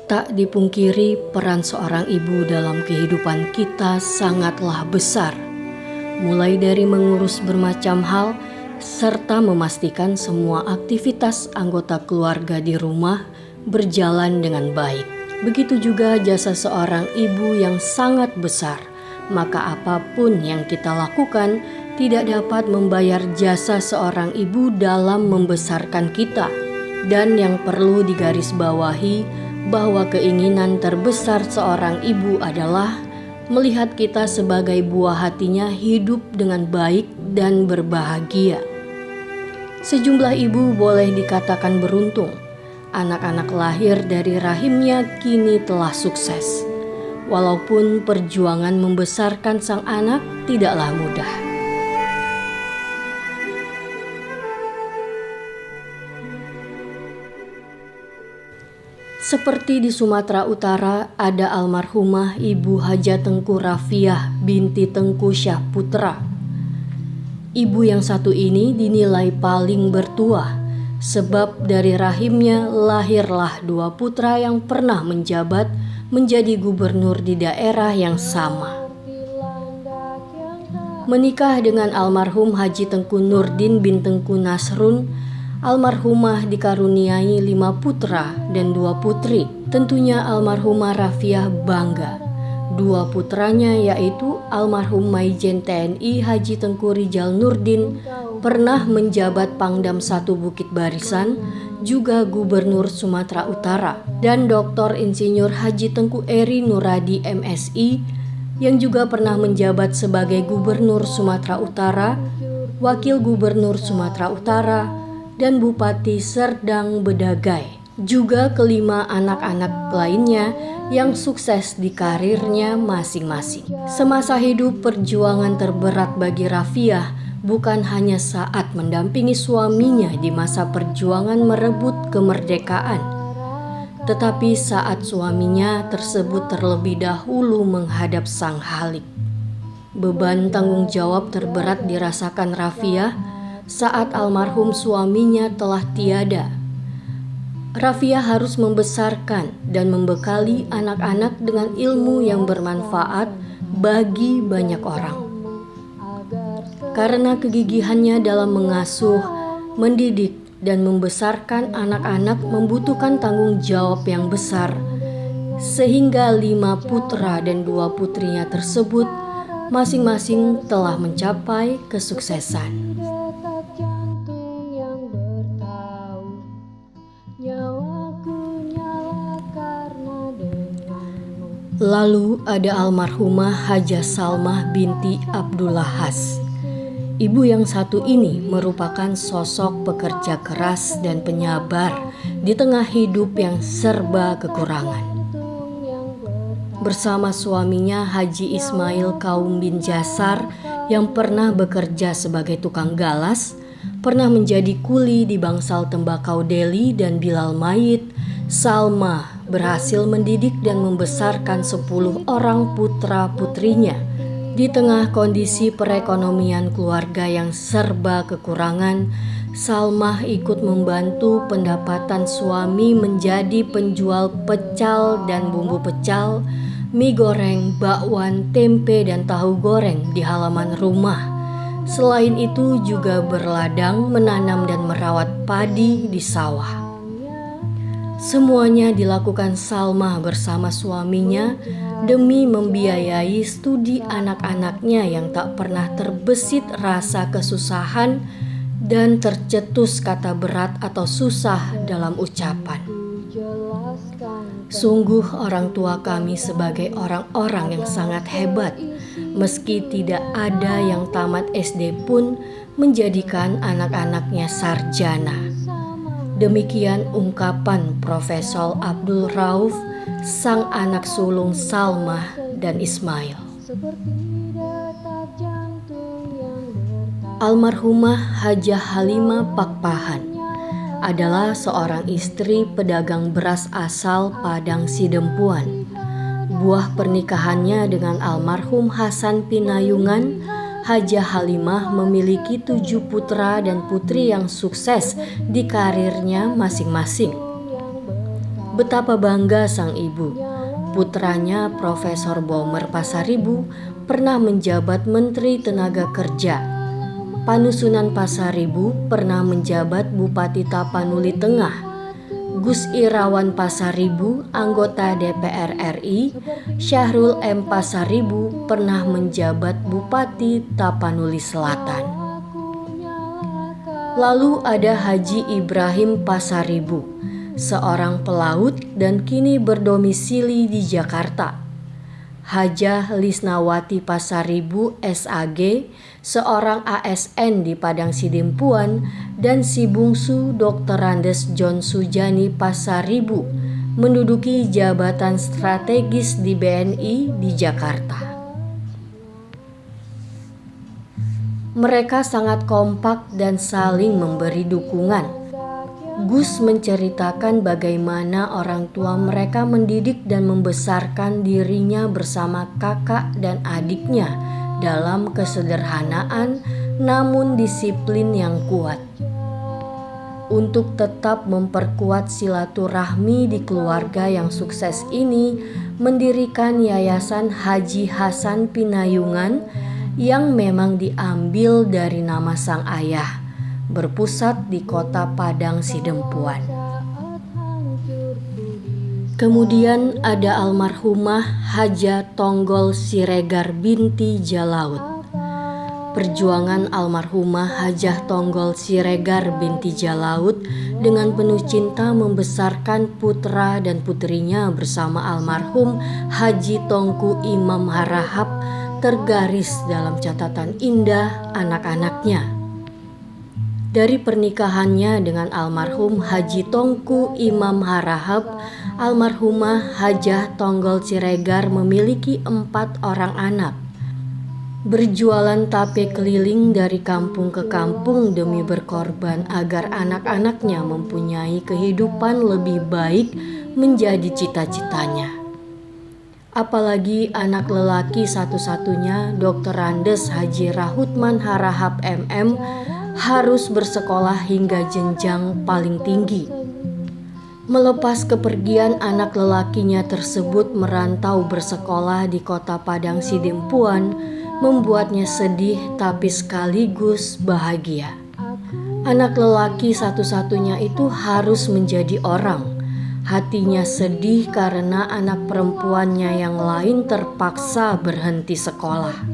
Tak dipungkiri, peran seorang ibu dalam kehidupan kita sangatlah besar. Mulai dari mengurus bermacam hal, serta memastikan semua aktivitas anggota keluarga di rumah berjalan dengan baik. Begitu juga jasa seorang ibu yang sangat besar. Maka apapun yang kita lakukan tidak dapat membayar jasa seorang ibu dalam membesarkan kita. Dan yang perlu digarisbawahi, bahwa keinginan terbesar seorang ibu adalah melihat kita sebagai buah hatinya hidup dengan baik dan berbahagia. Sejumlah ibu boleh dikatakan beruntung. Anak-anak lahir dari rahimnya kini telah sukses. Walaupun perjuangan membesarkan sang anak tidaklah mudah. Seperti di Sumatera Utara, ada almarhumah Ibu Haja Tengku Rafiah binti Tengku Syah Putra. Ibu yang satu ini dinilai paling bertuah, sebab dari rahimnya lahirlah dua putra yang pernah menjabat menjadi gubernur di daerah yang sama. Menikah dengan almarhum Haji Tengku Nurdin bin Tengku Nasrun, almarhumah dikaruniai 5 putra dan 2 putri. Tentunya almarhumah Rafiah bangga. 2 putranya yaitu almarhum Maijen TNI Haji Tengku Rijal Nurdin pernah menjabat Pangdam 1 Bukit Barisan, juga Gubernur Sumatera Utara, dan Dr. Insinyur Haji Tengku Eri Nuradi MSI yang juga pernah menjabat sebagai Gubernur Sumatera Utara, Wakil Gubernur Sumatera Utara, dan Bupati Serdang Bedagai. Juga kelima anak-anak lainnya yang sukses di karirnya masing-masing. Semasa hidup, perjuangan terberat bagi Rafiah bukan hanya saat mendampingi suaminya di masa perjuangan merebut kemerdekaan, tetapi saat suaminya tersebut terlebih dahulu menghadap Sang Halik. Beban tanggung jawab terberat dirasakan Rafiah saat almarhum suaminya telah tiada. Rafiah harus membesarkan dan membekali anak-anak dengan ilmu yang bermanfaat bagi banyak orang. Karena kegigihannya dalam mengasuh, mendidik, dan membesarkan anak-anak membutuhkan tanggung jawab yang besar, sehingga 5 putra dan 2 putrinya tersebut masing-masing telah mencapai kesuksesan. Lalu ada almarhumah Hajah Salmah binti Abdullah Has. Ibu yang satu ini merupakan sosok pekerja keras dan penyabar di tengah hidup yang serba kekurangan. Bersama suaminya Haji Ismail Kaum bin Jasar yang pernah bekerja sebagai tukang galas, pernah menjadi kuli di bangsal tembakau Deli dan Bilal Mayit, Salmah berhasil mendidik dan membesarkan 10 orang putra-putrinya. Di tengah kondisi perekonomian keluarga yang serba kekurangan, Salmah ikut membantu pendapatan suami menjadi penjual pecal dan bumbu pecal, mie goreng, bakwan, tempe, dan tahu goreng di halaman rumah. Selain itu juga berladang, menanam dan merawat padi di sawah. Semuanya dilakukan Salmah bersama suaminya demi membiayai studi anak-anaknya yang tak pernah terbesit rasa kesusahan dan tercetus kata berat atau susah dalam ucapan. Sungguh orang tua kami sebagai orang-orang yang sangat hebat, meski tidak ada yang tamat SD pun menjadikan anak-anaknya sarjana. Demikian ungkapan Profesor Abdul Rauf, sang anak sulung Salmah dan Ismail. Almarhumah Hajah Halimah Pakpahan adalah seorang istri pedagang beras asal Padang Sidempuan. Buah pernikahannya dengan almarhum Hasan Pinayungan, Hajah Halimah memiliki 7 putra dan putri yang sukses di karirnya masing-masing. Betapa bangga sang ibu. Putranya Profesor Bomer Pasaribu pernah menjabat Menteri Tenaga Kerja. Panusunan Pasaribu pernah menjabat Bupati Tapanuli Tengah. Gus Irawan Pasaribu, anggota DPR RI, Syahrul M. Pasaribu pernah menjabat Bupati Tapanuli Selatan. Lalu ada Haji Ibrahim Pasaribu, seorang pelaut dan kini berdomisili di Jakarta. Hajah Lisnawati Pasaribu SAG, seorang ASN di Padang Sidimpuan, dan si bungsu Dr. Andes John Sujani Pasaribu menduduki jabatan strategis di BNI di Jakarta. Mereka sangat kompak dan saling memberi dukungan. Gus menceritakan bagaimana orang tua mereka mendidik dan membesarkan dirinya bersama kakak dan adiknya dalam kesederhanaan namun disiplin yang kuat. Untuk tetap memperkuat silaturahmi di keluarga yang sukses ini, mendirikan Yayasan Haji Hasan Pinayungan yang memang diambil dari nama sang ayah, berpusat di kota Padang Sidempuan. Kemudian ada almarhumah Hajah Tonggol Siregar binti Jalaud. Perjuangan almarhumah Hajah Tonggol Siregar binti Jalaud dengan penuh cinta membesarkan putra dan putrinya bersama almarhum Haji Tongku Imam Harahap tergaris dalam catatan indah anak-anaknya. Dari pernikahannya dengan almarhum Haji Tongku Imam Harahap, almarhumah Hajah Tonggol Siregar memiliki 4 orang anak. Berjualan tape keliling dari kampung ke kampung demi berkorban agar anak-anaknya mempunyai kehidupan lebih baik menjadi cita-citanya. Apalagi anak lelaki satu-satunya, Dr. Andes Haji Rahutman Harahap MM, harus bersekolah hingga jenjang paling tinggi. Melepas kepergian anak lelakinya tersebut merantau bersekolah di kota Padang Sidimpuan, membuatnya sedih tapi sekaligus bahagia. Anak lelaki satu-satunya itu harus menjadi orang. Hatinya sedih karena anak perempuannya yang lain terpaksa berhenti sekolah.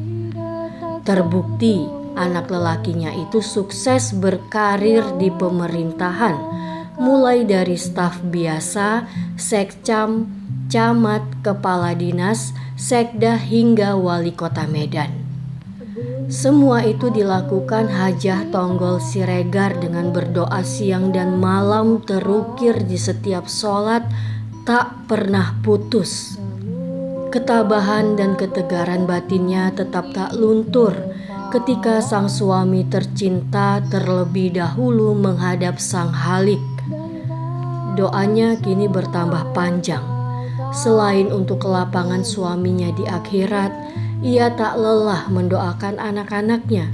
Terbukti anak lelakinya itu sukses berkarir di pemerintahan, mulai dari staf biasa, sekcam, camat, kepala dinas, sekda hingga wali kota Medan. Semua itu dilakukan Hajah Tonggol Siregar dengan berdoa siang dan malam terukir di setiap sholat, tak pernah putus. Ketabahan dan ketegaran batinnya tetap tak luntur ketika sang suami tercinta terlebih dahulu menghadap sang Halik. Doanya kini bertambah panjang. Selain untuk kelapangan suaminya di akhirat, ia tak lelah mendoakan anak-anaknya.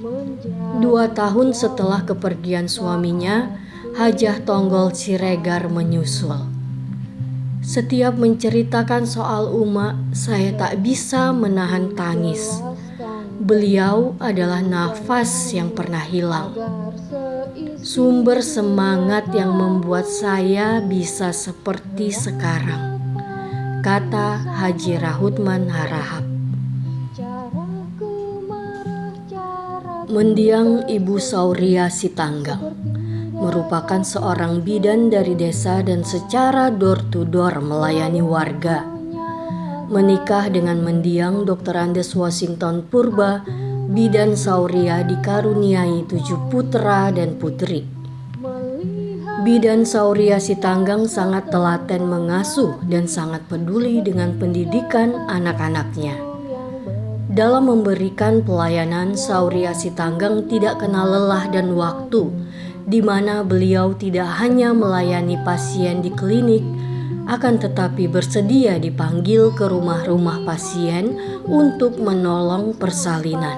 2 tahun setelah kepergian suaminya, Hajah Tonggol Siregar menyusul. Setiap menceritakan soal Uma, saya tak bisa menahan tangis. Beliau adalah nafas yang pernah hilang, sumber semangat yang membuat saya bisa seperti sekarang, kata Haji Rahutman Harahap. Mendiang Ibu Sauria Sitanggang merupakan seorang bidan dari desa dan secara door to door melayani warga. Menikah dengan mendiang Dr. Andes Washington Purba, bidan Sauria dikaruniai 7 putra dan putri. Bidan Sauria Sitanggang sangat telaten mengasuh dan sangat peduli dengan pendidikan anak-anaknya. Dalam memberikan pelayanan, Sauria Sitanggang tidak kenal lelah dan waktu, di mana beliau tidak hanya melayani pasien di klinik, akan tetapi bersedia dipanggil ke rumah-rumah pasien untuk menolong persalinan.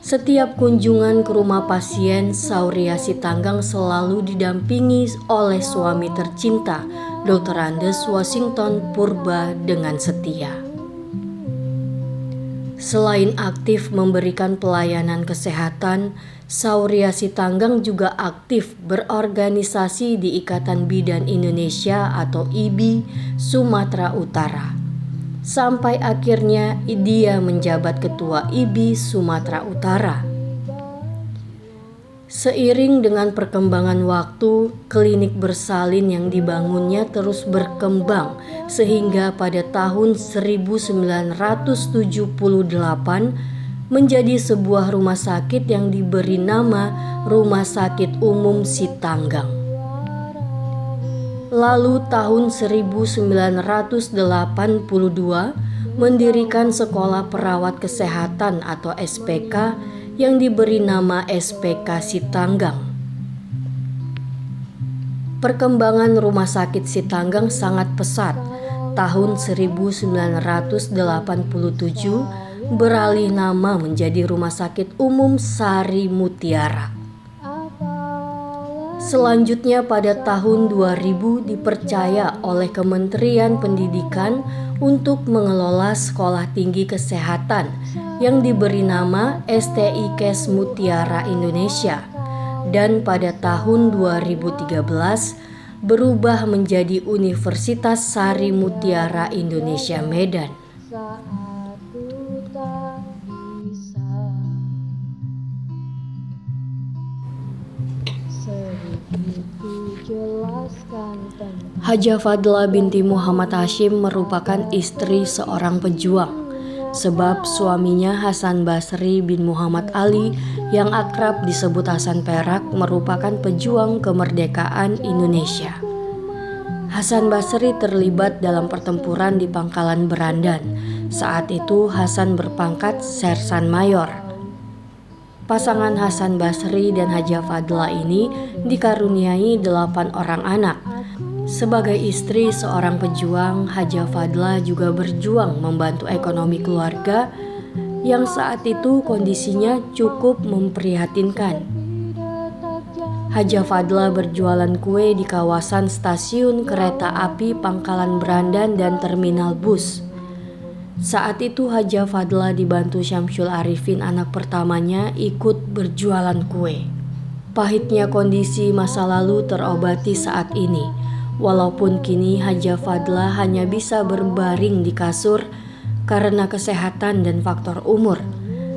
Setiap kunjungan ke rumah pasien, Sauria Sitanggang selalu didampingi oleh suami tercinta, Dr. Andes Washington Purba dengan setia. Selain aktif memberikan pelayanan kesehatan, Sauria Sitanggang juga aktif berorganisasi di Ikatan Bidan Indonesia atau IBI Sumatera Utara. Sampai akhirnya dia menjabat ketua IBI Sumatera Utara. Seiring dengan perkembangan waktu, klinik bersalin yang dibangunnya terus berkembang sehingga pada tahun 1978 menjadi sebuah rumah sakit yang diberi nama Rumah Sakit Umum Sitanggang. Lalu tahun 1982 mendirikan Sekolah Perawat Kesehatan atau SPK yang diberi nama SPK Sitanggang. Perkembangan Rumah Sakit Sitanggang sangat pesat. Tahun 1987 beralih nama menjadi Rumah Sakit Umum Sari Mutiara. Selanjutnya pada tahun 2000 dipercaya oleh Kementerian Pendidikan untuk mengelola Sekolah Tinggi Kesehatan yang diberi nama STIKes Mutiara Indonesia, dan pada tahun 2013 berubah menjadi Universitas Sari Mutiara Indonesia Medan. Hajah Fadla binti Muhammad Hashim merupakan istri seorang pejuang, sebab suaminya Hasan Basri bin Muhammad Ali yang akrab disebut Hasan Perak merupakan pejuang kemerdekaan Indonesia. Hasan Basri terlibat dalam pertempuran di Pangkalan Berandan. Saat itu Hasan berpangkat Sersan Mayor. Pasangan Hasan Basri dan Hajah Fadla ini dikaruniai 8 orang anak. Sebagai istri seorang pejuang, Hajah Fadla juga berjuang membantu ekonomi keluarga yang saat itu kondisinya cukup memprihatinkan. Hajah Fadla berjualan kue di kawasan stasiun kereta api Pangkalan Berandan dan terminal bus. Saat itu Hajah Fadla dibantu Syamsul Arifin, anak pertamanya, ikut berjualan kue. Pahitnya kondisi masa lalu terobati saat ini. Walaupun kini Hajah Fadla hanya bisa berbaring di kasur karena kesehatan dan faktor umur,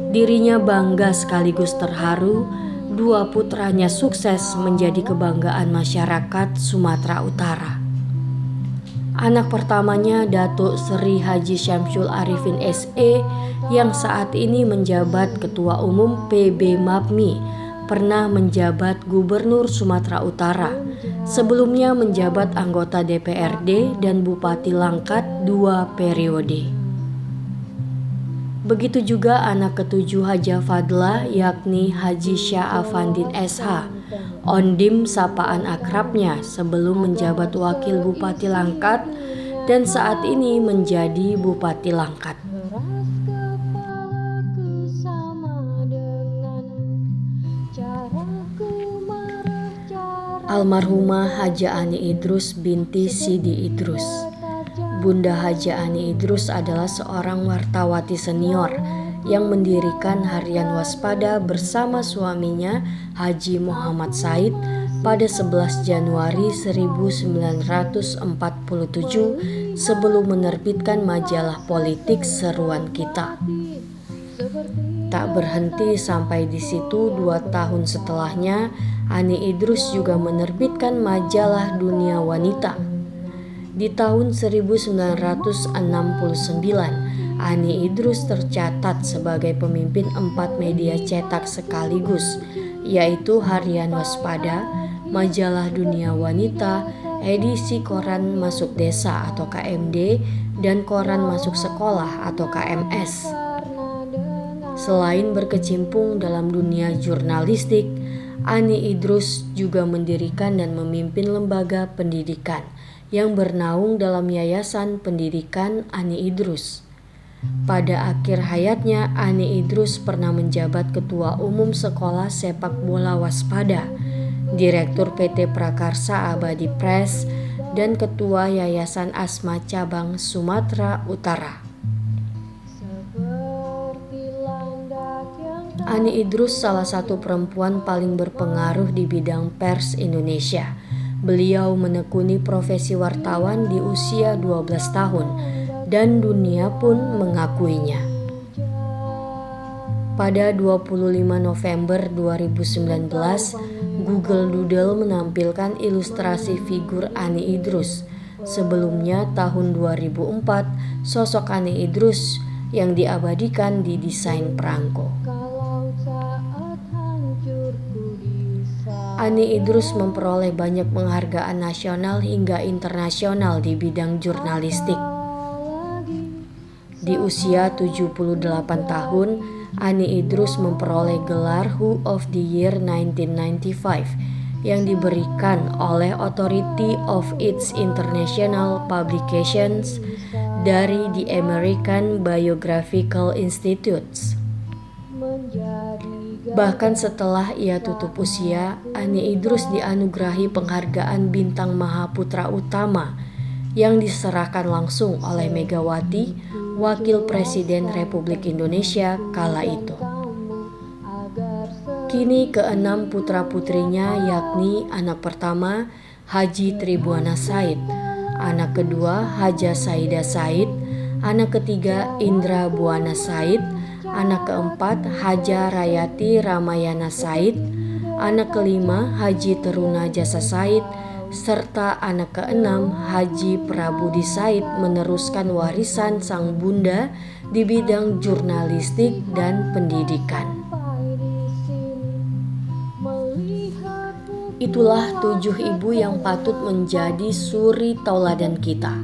dirinya bangga sekaligus terharu 2 putranya sukses menjadi kebanggaan masyarakat Sumatera Utara. Anak pertamanya Datuk Seri Haji Syamsul Arifin SE yang saat ini menjabat Ketua Umum PB MAPMI, pernah menjabat Gubernur Sumatera Utara. Sebelumnya menjabat anggota DPRD dan Bupati Langkat 2 periode. Begitu juga anak ketujuh Hajah Fadla yakni Haji Syah Afandin SH, Ondim sapaan akrabnya sebelum menjabat Wakil Bupati Langkat dan saat ini menjadi Bupati Langkat. Almarhumah Hajah Ani Idrus binti Sidi Idrus. Bunda Hajah Ani Idrus adalah seorang wartawati senior yang mendirikan Harian Waspada bersama suaminya Haji Muhammad Said pada 11 Januari 1947 sebelum menerbitkan majalah politik Seruan Kita. Tak berhenti sampai di situ, 2 tahun setelahnya Ani Idrus juga menerbitkan majalah Dunia Wanita. Di tahun 1969, Ani Idrus tercatat sebagai pemimpin 4 media cetak sekaligus, yaitu Harian Waspada, Majalah Dunia Wanita, edisi Koran Masuk Desa atau KMD, dan Koran Masuk Sekolah atau KMS. Selain berkecimpung dalam dunia jurnalistik, Ani Idrus juga mendirikan dan memimpin lembaga pendidikan yang bernaung dalam Yayasan Pendidikan Ani Idrus. Pada akhir hayatnya, Ani Idrus pernah menjabat Ketua Umum Sekolah Sepak Bola Waspada, Direktur PT Prakarsa Abadi Press, dan Ketua Yayasan Asma Cabang Sumatera Utara. Ani Idrus salah satu perempuan paling berpengaruh di bidang pers Indonesia. Beliau menekuni profesi wartawan di usia 12 tahun dan dunia pun mengakuinya. Pada 25 November 2019, Google Doodle menampilkan ilustrasi figur Ani Idrus. Sebelumnya tahun 2004, sosok Ani Idrus yang diabadikan di desain perangko. Ani Idrus memperoleh banyak penghargaan nasional hingga internasional di bidang jurnalistik. Di usia 78 tahun, Ani Idrus memperoleh gelar Who of the Year 1995 yang diberikan oleh Authority of its International Publications dari The American Biographical Institutes. Bahkan setelah ia tutup usia, Ani Idrus dianugerahi penghargaan Bintang Mahaputra Utama yang diserahkan langsung oleh Megawati, Wakil Presiden Republik Indonesia kala itu. Kini keenam putra-putrinya, yakni anak pertama Haji Tribuana Said, anak kedua Haja Saida Said, anak ketiga Indra Buana Said, anak keempat Haja Rayati Ramayana Said, anak kelima Haji Teruna Jasa Said, serta anak keenam Haji Prabudi Said meneruskan warisan sang bunda di bidang jurnalistik dan pendidikan. Itulah 7 ibu yang patut menjadi suri tauladan kita.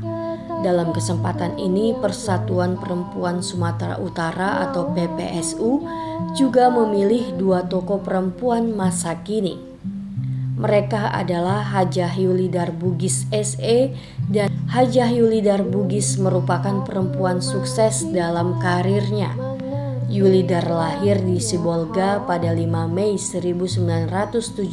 Dalam kesempatan ini, Persatuan Perempuan Sumatera Utara atau PPSU juga memilih 2 tokoh perempuan masa kini. Mereka adalah Hajah Yulidar Bugis SE dan Hajah Yulidar Bugis merupakan perempuan sukses dalam karirnya. Yulidar lahir di Sibolga pada 5 Mei 1972.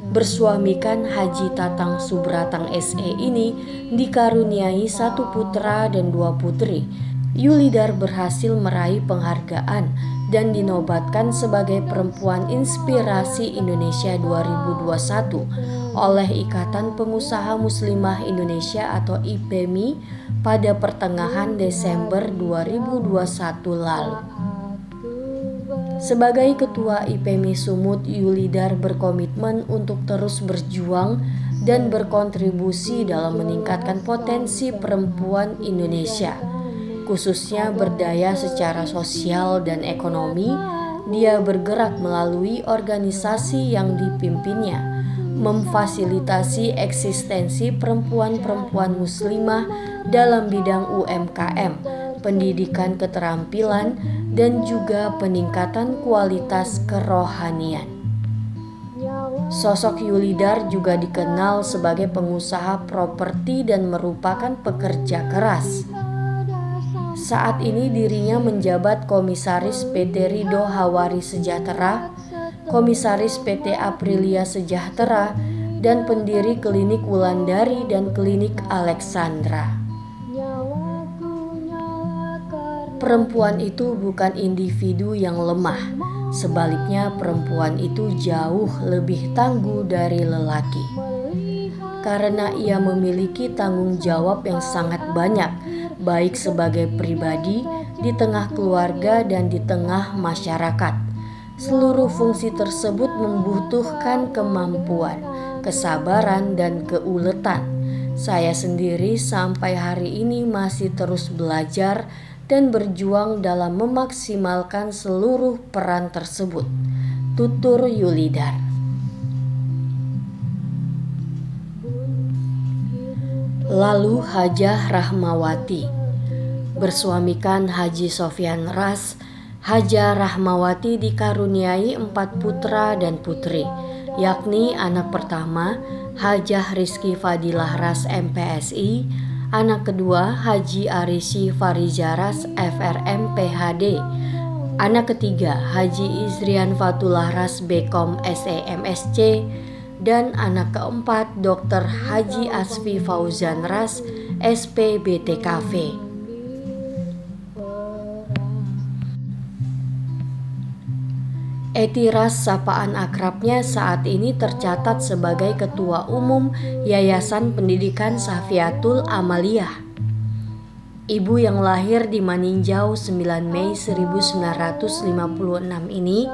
Bersuamikan Haji Tatang Subratang SE ini dikaruniai 1 putra dan 2 putri. Yulidar berhasil meraih penghargaan dan dinobatkan sebagai Perempuan Inspirasi Indonesia 2021 oleh Ikatan Pengusaha Muslimah Indonesia atau IPMI pada pertengahan Desember 2021 lalu. Sebagai Ketua IPMI Sumut, Yulidar berkomitmen untuk terus berjuang dan berkontribusi dalam meningkatkan potensi perempuan Indonesia, khususnya berdaya secara sosial dan ekonomi. Dia bergerak melalui organisasi yang dipimpinnya, memfasilitasi eksistensi perempuan-perempuan muslimah dalam bidang UMKM, pendidikan keterampilan, dan juga peningkatan kualitas kerohanian. Sosok Yulidar juga dikenal sebagai pengusaha properti dan merupakan pekerja keras. Saat ini dirinya menjabat Komisaris PT Ridho Hawari Sejahtera, Komisaris PT Aprilia Sejahtera, dan pendiri Klinik Wulandari dan Klinik Alexandra. Perempuan itu bukan individu yang lemah, sebaliknya perempuan itu jauh lebih tangguh dari lelaki. Karena ia memiliki tanggung jawab yang sangat banyak, baik sebagai pribadi, di tengah keluarga, dan di tengah masyarakat. Seluruh fungsi tersebut membutuhkan kemampuan, kesabaran, dan keuletan. Saya sendiri sampai hari ini masih terus belajar dan berjuang dalam memaksimalkan seluruh peran tersebut. Tutur Yulidar. Lalu Hajah Rahmawati. Bersuamikan Haji Sofyan Ras, Hajah Rahmawati dikaruniai 4 putra dan putri, yakni anak pertama Hajah Rizky Fadilah Ras MPSI, Anak kedua Haji Arisi Farizaras FRM PhD. Anak ketiga Haji Izrian Fatullah Ras Bekom SEMSC. Dan anak keempat Dr. Haji Asfi Fauzan Ras SPBTKV. Eti Ras, sapaan akrabnya, saat ini tercatat sebagai Ketua Umum Yayasan Pendidikan Safiatul Amaliyah. Ibu yang lahir di Maninjau 9 Mei 1956 ini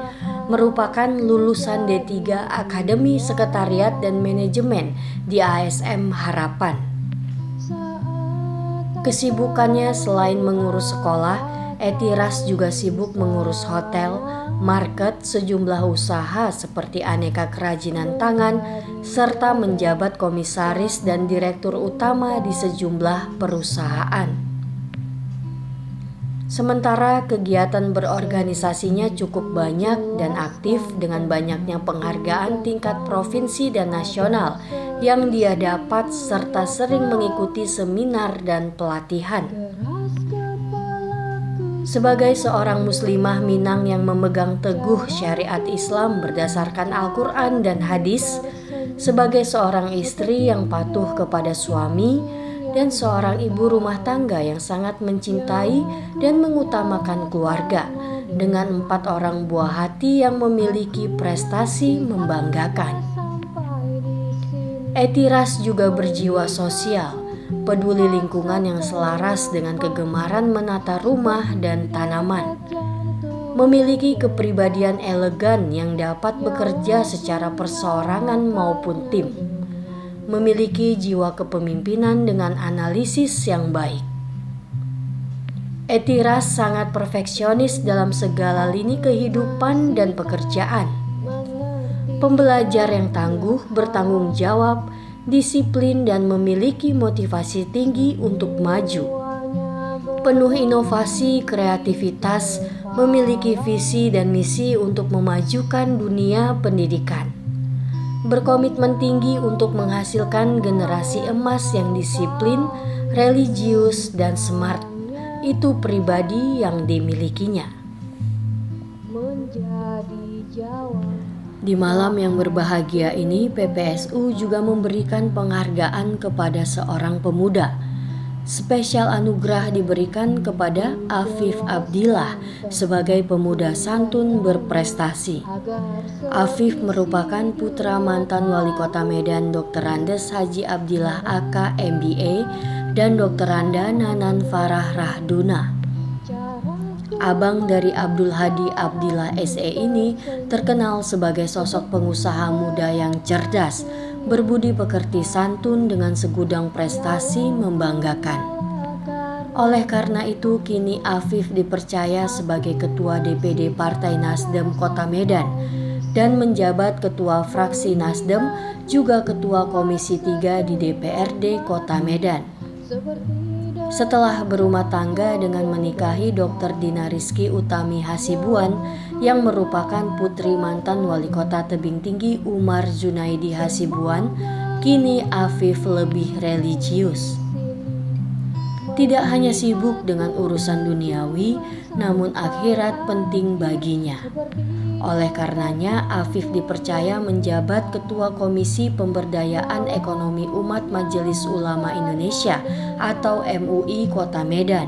merupakan lulusan D3 Akademi Sekretariat dan Manajemen di ASM Harapan. Kesibukannya selain mengurus sekolah, Eti Ras juga sibuk mengurus hotel, market, sejumlah usaha seperti aneka kerajinan tangan, serta menjabat komisaris dan direktur utama di sejumlah perusahaan. Sementara kegiatan berorganisasinya cukup banyak dan aktif dengan banyaknya penghargaan tingkat provinsi dan nasional yang dia dapat serta sering mengikuti seminar dan pelatihan. Sebagai seorang muslimah Minang yang memegang teguh syariat Islam berdasarkan Al-Quran dan hadis, sebagai seorang istri yang patuh kepada suami, dan seorang ibu rumah tangga yang sangat mencintai dan mengutamakan keluarga, dengan 4 orang buah hati yang memiliki prestasi membanggakan. Eti Ras juga berjiwa sosial, peduli lingkungan yang selaras dengan kegemaran menata rumah dan tanaman. Memiliki kepribadian elegan yang dapat bekerja secara perseorangan maupun tim. Memiliki jiwa kepemimpinan dengan analisis yang baik. Eti Ras sangat perfeksionis dalam segala lini kehidupan dan pekerjaan. Pembelajar yang tangguh, bertanggung jawab, disiplin, dan memiliki motivasi tinggi untuk maju. Penuh inovasi, kreativitas, memiliki visi dan misi untuk memajukan dunia pendidikan. Berkomitmen tinggi untuk menghasilkan generasi emas yang disiplin, religius, dan smart. Itu pribadi yang dimilikinya. Di malam yang berbahagia ini, PPSU juga memberikan penghargaan kepada seorang pemuda. Spesial anugerah diberikan kepada Afif Abdillah sebagai pemuda santun berprestasi. Afif merupakan putra mantan Wali Kota Medan Dr. Andes Haji Abdillah AK MBA dan Dr. Anda Nanan Farah Rahduna. Abang dari Abdul Hadi Abdillah SE ini terkenal sebagai sosok pengusaha muda yang cerdas, berbudi pekerti, santun, dengan segudang prestasi membanggakan. Oleh karena itu, kini Afif dipercaya sebagai Ketua DPD Partai Nasdem Kota Medan dan menjabat Ketua Fraksi Nasdem, juga Ketua Komisi 3 di DPRD Kota Medan. Setelah berumah tangga dengan menikahi Dr. Dina Rizky Utami Hasibuan yang merupakan putri mantan Wali Kota Tebing Tinggi Umar Junaidi Hasibuan, kini Afif lebih religius. Tidak hanya sibuk dengan urusan duniawi, namun akhirat penting baginya. Oleh karenanya, Afif dipercaya menjabat Ketua Komisi Pemberdayaan Ekonomi Umat Majelis Ulama Indonesia atau MUI Kota Medan,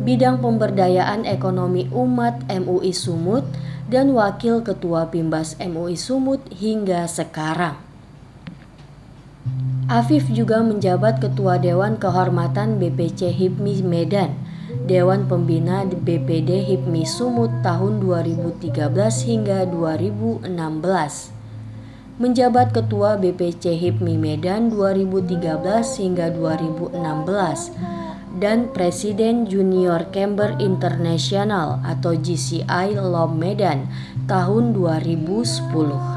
bidang pemberdayaan ekonomi umat MUI Sumut, dan Wakil Ketua Pimbas MUI Sumut hingga sekarang. Afif juga menjabat Ketua Dewan Kehormatan BPC HIPMI Medan, Dewan Pembina BPD HIPMI Sumut tahun 2013 hingga 2016. Menjabat Ketua BPC HIPMI Medan 2013 hingga 2016 dan Presiden Junior Chamber International atau GCI LOM Medan tahun 2010.